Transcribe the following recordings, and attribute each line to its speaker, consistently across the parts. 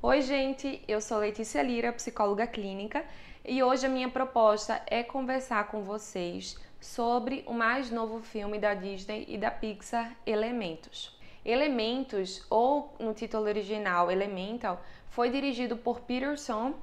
Speaker 1: Oi, gente, eu sou Letícia Lira, psicóloga clínica, e hoje a minha proposta é conversar com vocês sobre o mais novo filme da Disney e da Pixar, Elementos. Elementos, ou no título original Elemental, foi dirigido por Peterson,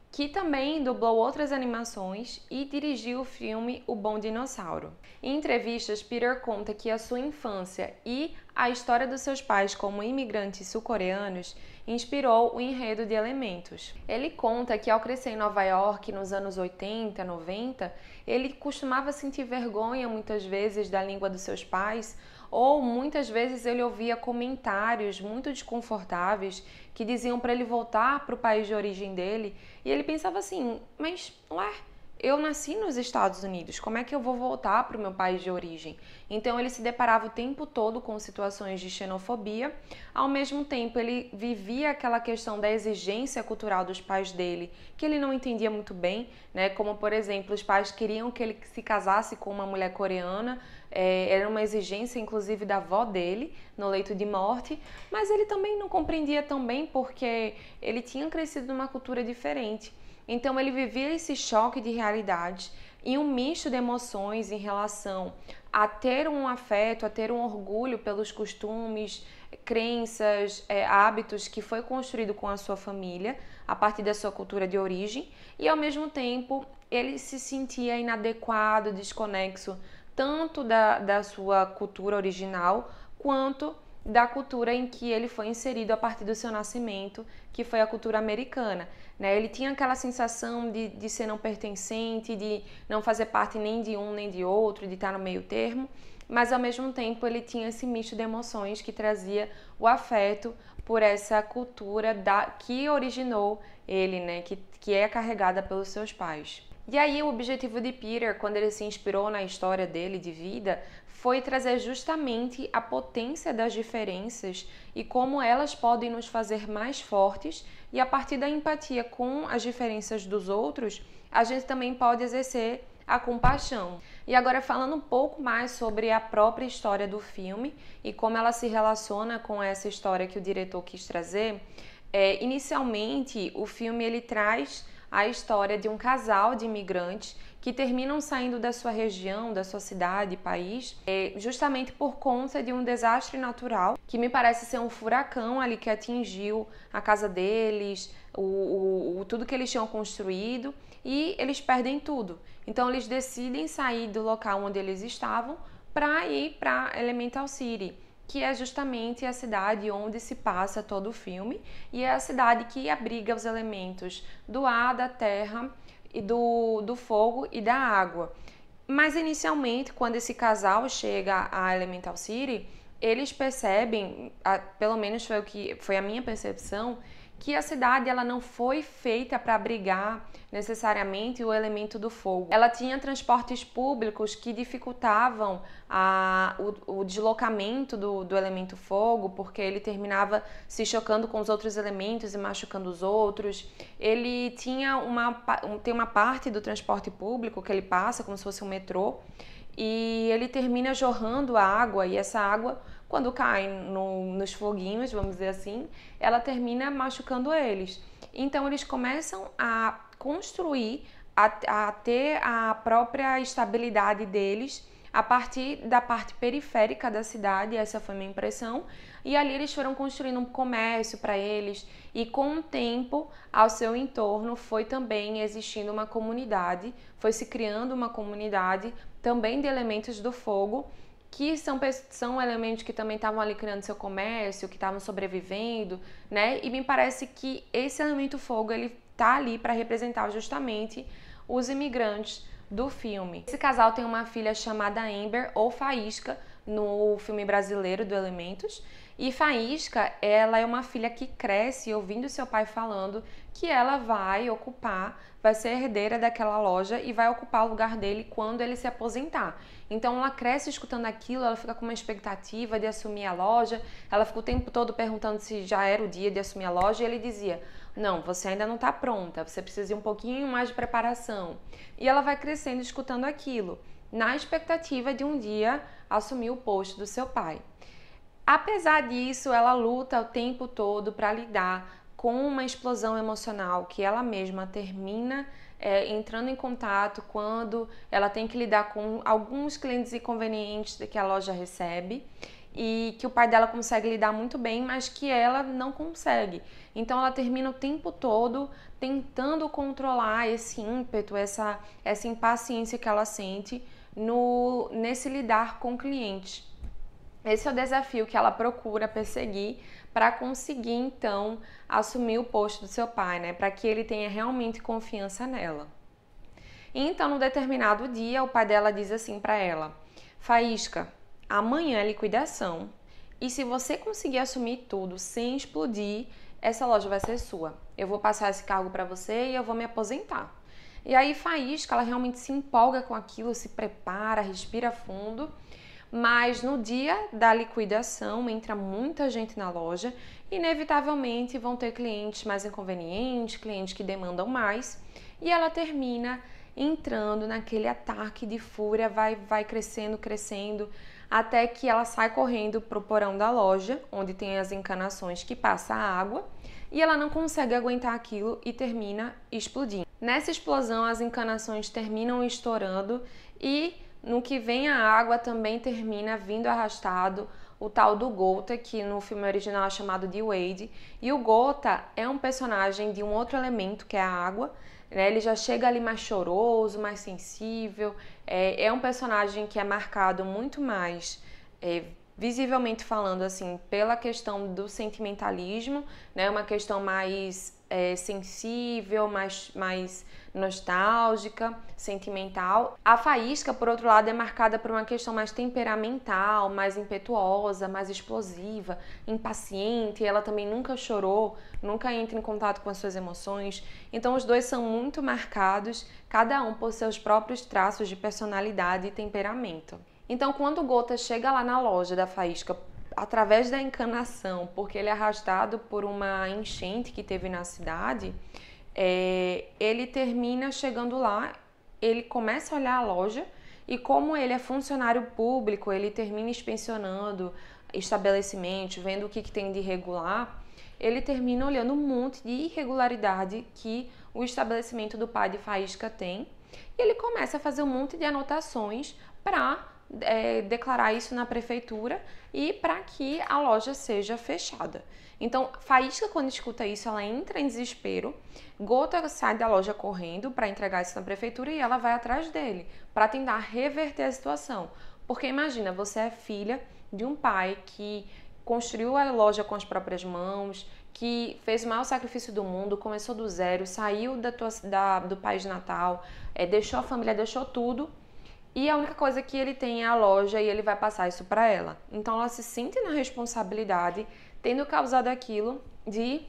Speaker 1: que também dublou outras animações e dirigiu o filme O Bom Dinossauro. Em entrevistas, Peter conta que a sua infância e a história dos seus pais como imigrantes sul-coreanos inspirou o enredo de Elementos. Ele conta que ao crescer em Nova York nos anos 80, 90, ele costumava sentir vergonha muitas vezes da língua dos seus pais, ou muitas vezes ele ouvia comentários muito desconfortáveis que diziam para ele voltar para o país de origem dele, e ele pensava assim, mas ué, eu nasci nos Estados Unidos, como é que eu vou voltar para o meu país de origem? Então ele se deparava o tempo todo com situações de xenofobia, ao mesmo tempo ele vivia aquela questão da exigência cultural dos pais dele, que ele não entendia muito bem, né? Como por exemplo, os pais queriam que ele se casasse com uma mulher coreana, era uma exigência inclusive da avó dele no leito de morte, mas ele também não compreendia tão bem porque ele tinha crescido numa cultura diferente. Então ele vivia esse choque de realidade e um misto de emoções em relação a ter um afeto, a ter um orgulho pelos costumes, crenças, hábitos que foi construído com a sua família, a partir da sua cultura de origem, e ao mesmo tempo ele se sentia inadequado, desconexo, tanto da sua cultura original, quanto da cultura em que ele foi inserido a partir do seu nascimento, que foi a cultura americana. Né? Ele tinha aquela sensação de ser não pertencente, de não fazer parte nem de um nem de outro, de estar no meio termo, mas ao mesmo tempo ele tinha esse misto de emoções que trazia o afeto por essa cultura que originou ele, né? que é carregada pelos seus pais. E aí o objetivo de Peter, quando ele se inspirou na história dele de vida, foi trazer justamente a potência das diferenças e como elas podem nos fazer mais fortes, e a partir da empatia com as diferenças dos outros, a gente também pode exercer a compaixão. E agora falando um pouco mais sobre a própria história do filme e como ela se relaciona com essa história que o diretor quis trazer, inicialmente o filme ele traz a história de um casal de imigrantes que terminam saindo da sua região, da sua cidade, país, justamente por conta de um desastre natural, que me parece ser um furacão ali que atingiu a casa deles, tudo que eles tinham construído, e eles perdem tudo. Então eles decidem sair do local onde eles estavam para ir para Elemental City, que é justamente a cidade onde se passa todo o filme, e é a cidade que abriga os elementos do ar, da terra, e do fogo e da água. Mas inicialmente, quando esse casal chega a Elemental City, eles percebem, pelo menos foi a minha percepção, que a cidade ela não foi feita para abrigar necessariamente o elemento do fogo. Ela tinha transportes públicos que dificultavam o deslocamento do elemento fogo, porque ele terminava se chocando com os outros elementos e machucando os outros. Ele tinha tem uma parte do transporte público que ele passa, como se fosse um metrô, e ele termina jorrando água, e essa água, quando cai nos foguinhos, vamos dizer assim, ela termina machucando eles. Então eles começam a construir, a ter a própria estabilidade deles a partir da parte periférica da cidade, essa foi a minha impressão, e ali eles foram construindo um comércio para eles, e com o tempo, ao seu entorno, foi também existindo uma comunidade, foi se criando uma comunidade também de elementos do fogo, que são elementos que também estavam ali criando seu comércio, que estavam sobrevivendo, né? E me parece que esse elemento fogo, ele tá ali para representar justamente os imigrantes do filme. Esse casal tem uma filha chamada Amber, ou Faísca, no filme brasileiro do Elementos. E Faísca, ela é uma filha que cresce ouvindo seu pai falando que ela vai ser herdeira daquela loja e vai ocupar o lugar dele quando ele se aposentar. Então ela cresce escutando aquilo, ela fica com uma expectativa de assumir a loja, ela fica o tempo todo perguntando se já era o dia de assumir a loja, e ele dizia: não, você ainda não está pronta, você precisa de um pouquinho mais de preparação. E ela vai crescendo escutando aquilo, na expectativa de um dia assumir o posto do seu pai. Apesar disso, ela luta o tempo todo para lidar com uma explosão emocional que ela mesma termina entrando em contato quando ela tem que lidar com alguns clientes inconvenientes que a loja recebe e que o pai dela consegue lidar muito bem, mas que ela não consegue. Então ela termina o tempo todo tentando controlar esse ímpeto, essa impaciência que ela sente nesse lidar com clientes. Esse é o desafio que ela procura perseguir para conseguir, então, assumir o posto do seu pai, né? Para que ele tenha realmente confiança nela. E então, num determinado dia, o pai dela diz assim para ela: Faísca, amanhã é liquidação e se você conseguir assumir tudo sem explodir, essa loja vai ser sua. Eu vou passar esse cargo para você e eu vou me aposentar. E aí, Faísca, ela realmente se empolga com aquilo, se prepara, respira fundo. Mas no dia da liquidação entra muita gente na loja, inevitavelmente vão ter clientes mais inconvenientes, clientes que demandam mais, e ela termina entrando naquele ataque de fúria, vai crescendo, até que ela sai correndo para o porão da loja, onde tem as encanações que passa a água, e ela não consegue aguentar aquilo e termina explodindo. Nessa explosão, as encanações terminam estourando e no que vem a água também termina vindo arrastado o tal do Gota, que no filme original é chamado de Wade. E o Gota é um personagem de um outro elemento, que é a água, né? Ele já chega ali mais choroso, mais sensível. É um personagem que é marcado muito mais, visivelmente falando, assim, pela questão do sentimentalismo, né? Uma questão mais sensível, mais nostálgica, sentimental. A Faísca, por outro lado, é marcada por uma questão mais temperamental, mais impetuosa, mais explosiva, impaciente. Ela também nunca chorou, nunca entra em contato com as suas emoções. Então os dois são muito marcados, cada um por seus próprios traços de personalidade e temperamento. Então quando o Gota chega lá na loja da Faísca, através da encanação, porque ele é arrastado por uma enchente que teve na cidade, ele termina chegando lá, ele começa a olhar a loja e como ele é funcionário público, ele termina inspecionando estabelecimentos, vendo o que tem de irregular, ele termina olhando um monte de irregularidade que o estabelecimento do pai de Faísca tem e ele começa a fazer um monte de anotações para declarar isso na prefeitura e para que a loja seja fechada. Então, Faísca, quando escuta isso, ela entra em desespero. Gota sai da loja correndo para entregar isso na prefeitura e ela vai atrás dele para tentar reverter a situação. Porque imagina, você é filha de um pai que construiu a loja com as próprias mãos, que fez o maior sacrifício do mundo, começou do zero, saiu do país natal, deixou a família, deixou tudo. E a única coisa que ele tem é a loja e ele vai passar isso para ela. Então ela se sente na responsabilidade, tendo causado aquilo, de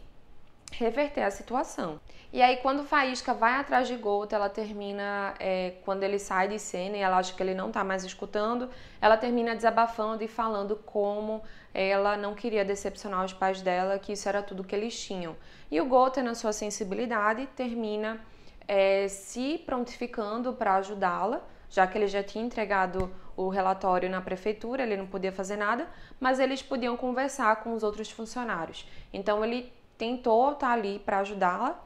Speaker 1: reverter a situação. E aí quando Faísca vai atrás de Gota, ela termina, quando ele sai de cena e ela acha que ele não tá mais escutando, ela termina desabafando e falando como ela não queria decepcionar os pais dela, que isso era tudo que eles tinham. E o Gota, na sua sensibilidade, termina se prontificando para ajudá-la, já que ele já tinha entregado o relatório na prefeitura, ele não podia fazer nada, mas eles podiam conversar com os outros funcionários. Então ele tentou estar ali para ajudá-la,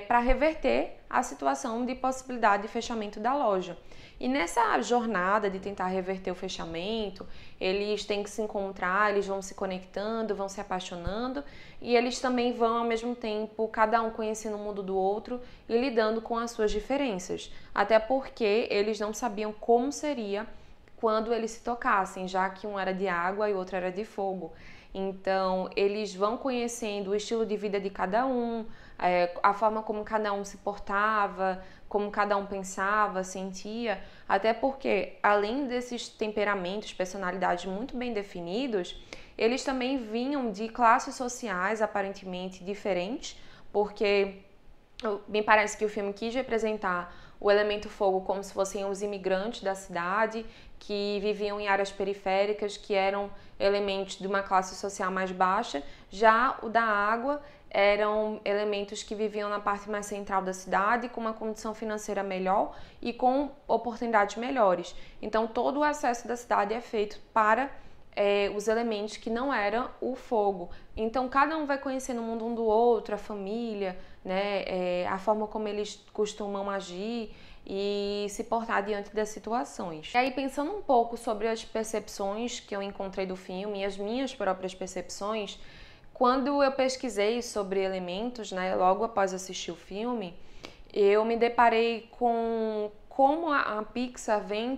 Speaker 1: para reverter a situação de possibilidade de fechamento da loja. E nessa jornada de tentar reverter o fechamento, eles têm que se encontrar, eles vão se conectando, vão se apaixonando e eles também vão ao mesmo tempo, cada um conhecendo o mundo do outro e lidando com as suas diferenças. Até porque eles não sabiam como seria quando eles se tocassem, já que um era de água e o outro era de fogo. Então, eles vão conhecendo o estilo de vida de cada um, a forma como cada um se portava, como cada um pensava, sentia, até porque, além desses temperamentos, personalidades muito bem definidos, eles também vinham de classes sociais aparentemente diferentes, porque me parece que o filme quis representar o elemento fogo como se fossem os imigrantes da cidade que viviam em áreas periféricas, que eram elementos de uma classe social mais baixa. Já o da água eram elementos que viviam na parte mais central da cidade, com uma condição financeira melhor e com oportunidades melhores. Então, todo o acesso da cidade é feito para os elementos que não eram o fogo. Então cada um vai conhecendo o mundo um do outro, a família, né, a forma como eles costumam agir e se portar diante das situações. E aí, pensando um pouco sobre as percepções que eu encontrei do filme e as minhas próprias percepções, quando eu pesquisei sobre elementos, né, logo após assistir o filme, eu me deparei com como a Pixar vem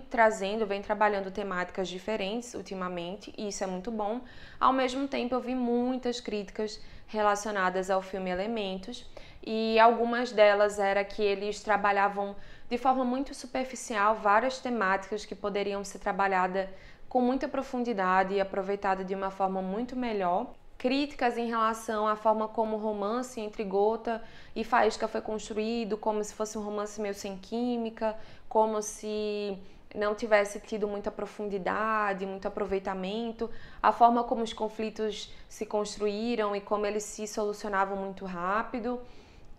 Speaker 1: trabalhando temáticas diferentes ultimamente, e isso é muito bom. Ao mesmo tempo, eu vi muitas críticas relacionadas ao filme Elementos, e algumas delas era que eles trabalhavam de forma muito superficial várias temáticas que poderiam ser trabalhadas com muita profundidade e aproveitadas de uma forma muito melhor. Críticas em relação à forma como o romance entre Gota e Faísca foi construído, como se fosse um romance meio sem química, como se não tivesse tido muita profundidade, muito aproveitamento, a forma como os conflitos se construíram e como eles se solucionavam muito rápido.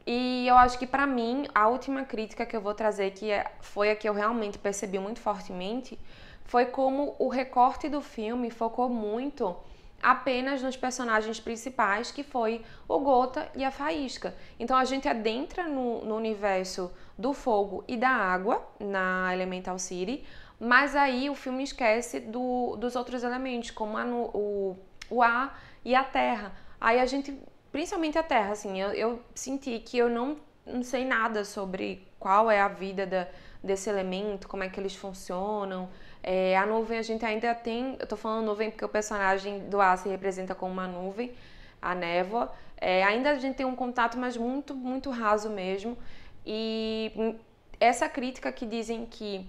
Speaker 1: E eu acho que para mim, a última crítica que eu vou trazer, foi a que eu realmente percebi muito fortemente, foi como o recorte do filme focou muito apenas nos personagens principais, que foi o Gota e a Faísca. Então a gente adentra no universo do fogo e da água, na Elemental City, mas aí o filme esquece dos outros elementos, como o ar e a terra. Aí a gente, principalmente a terra, assim, eu senti que eu não sei nada sobre qual é a vida desse elemento, como é que eles funcionam. A nuvem a gente ainda tem, eu tô falando nuvem porque o personagem do ar se representa como uma nuvem, a névoa. Ainda a gente tem um contato, mas muito, muito raso mesmo. E essa crítica que dizem que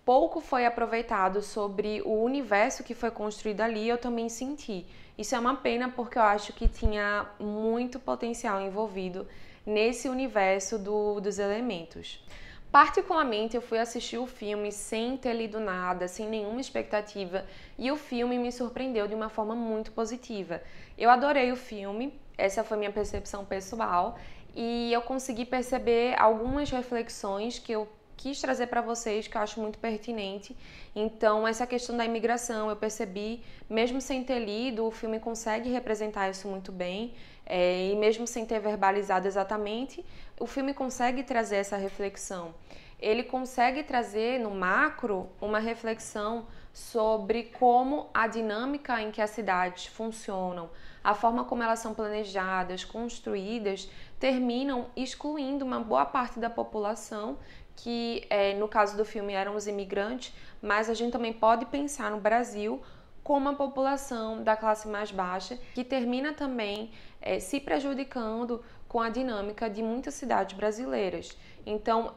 Speaker 1: pouco foi aproveitado sobre o universo que foi construído ali, eu também senti. Isso é uma pena porque eu acho que tinha muito potencial envolvido nesse universo dos elementos. Particularmente, eu fui assistir o filme sem ter lido nada, sem nenhuma expectativa, e o filme me surpreendeu de uma forma muito positiva. Eu adorei o filme, essa foi minha percepção pessoal, e eu consegui perceber algumas reflexões que eu quis trazer para vocês, que eu acho muito pertinente. Então, essa questão da imigração, eu percebi, mesmo sem ter lido, o filme consegue representar isso muito bem, e mesmo sem ter verbalizado exatamente, o filme consegue trazer essa reflexão. Ele consegue trazer, no macro, uma reflexão sobre como a dinâmica em que as cidades funcionam, a forma como elas são planejadas, construídas, terminam excluindo uma boa parte da população, que no caso do filme eram os imigrantes, mas a gente também pode pensar no Brasil como uma população da classe mais baixa, que termina também se prejudicando com a dinâmica de muitas cidades brasileiras. Então,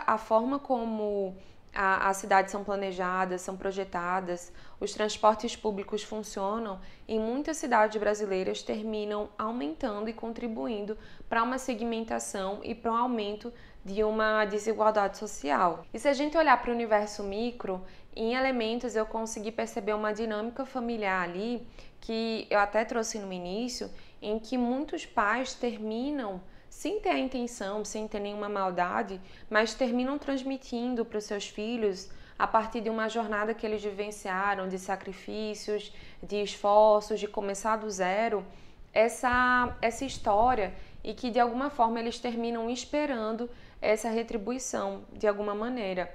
Speaker 1: a forma como as cidades são planejadas, são projetadas, os transportes públicos funcionam, em muitas cidades brasileiras terminam aumentando e contribuindo para uma segmentação e para um aumento de uma desigualdade social. E se a gente olhar para o universo micro, em Elementos eu consegui perceber uma dinâmica familiar ali, que eu até trouxe no início, em que muitos pais terminam, sem ter a intenção, sem ter nenhuma maldade, mas terminam transmitindo para os seus filhos, a partir de uma jornada que eles vivenciaram, de sacrifícios, de esforços, de começar do zero, essa história, e que de alguma forma eles terminam esperando essa retribuição, de alguma maneira.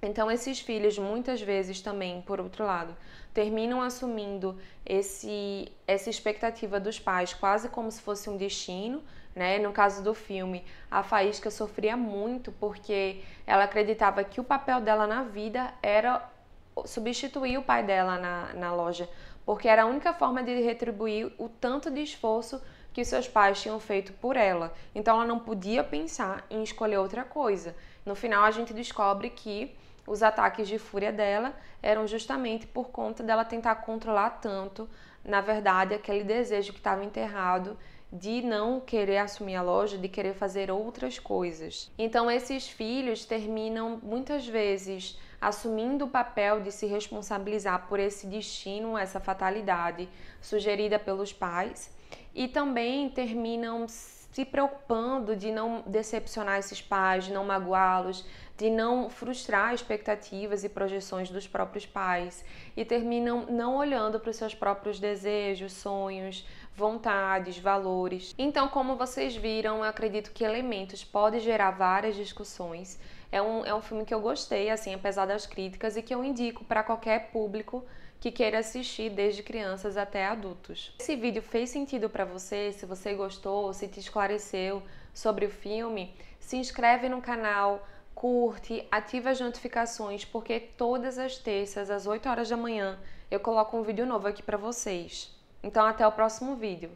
Speaker 1: Então, esses filhos, muitas vezes também, por outro lado, terminam assumindo essa expectativa dos pais quase como se fosse um destino, né? No caso do filme, a Faísca sofria muito porque ela acreditava que o papel dela na vida era substituir o pai dela na loja, porque era a única forma de retribuir o tanto de esforço que seus pais tinham feito por ela. Então, ela não podia pensar em escolher outra coisa. No final, a gente descobre que os ataques de fúria dela eram justamente por conta dela tentar controlar tanto, na verdade, aquele desejo que estava enterrado de não querer assumir a loja, de querer fazer outras coisas. Então, esses filhos terminam muitas vezes assumindo o papel de se responsabilizar por esse destino, essa fatalidade sugerida pelos pais, e também terminam se preocupando de não decepcionar esses pais, de não magoá-los, de não frustrar expectativas e projeções dos próprios pais e terminam não olhando para os seus próprios desejos, sonhos, vontades, valores. Então, como vocês viram, eu acredito que Elementos pode gerar várias discussões. É um filme que eu gostei, assim, apesar das críticas, e que eu indico para qualquer público que queira assistir, desde crianças até adultos. Esse vídeo fez sentido para você? Se você gostou, se te esclareceu sobre o filme, se inscreve no canal, curte, ativa as notificações, porque todas as terças, às 8 horas da manhã, eu coloco um vídeo novo aqui para vocês. Então, até o próximo vídeo.